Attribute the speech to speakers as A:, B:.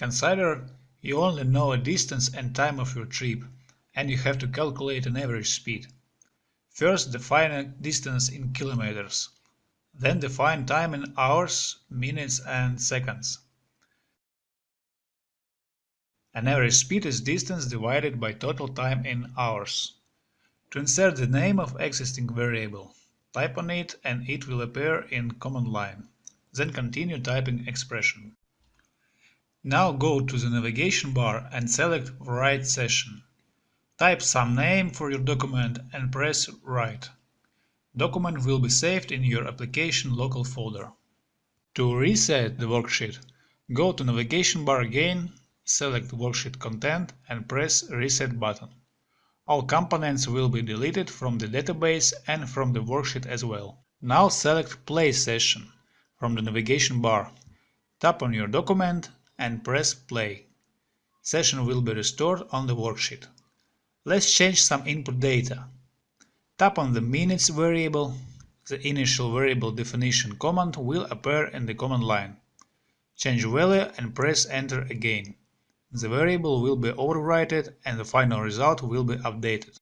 A: Consider you only know a distance and time of your trip, and you have to calculate an average speed. First define a distance in kilometers, then define time in hours, minutes and seconds. An average speed is distance divided by total time in hours. To insert the name of existing variable, type on it and it will appear in command line. Then continue typing expression. Now go to the navigation bar and select Write Session. Type some name for your document and press Write. Document will be saved in your application local folder. To reset the worksheet, go to navigation bar again, select Worksheet Content and press Reset button. All components will be deleted from the database and from the worksheet as well. Now select Play Session from the navigation bar. Tap on your document and press Play. Session will be restored on the worksheet. Let's change some input data. Tap on the minutes variable. The initial variable definition command will appear in the command line. Change value and press Enter again. The variable will be overwritten and the final result will be updated.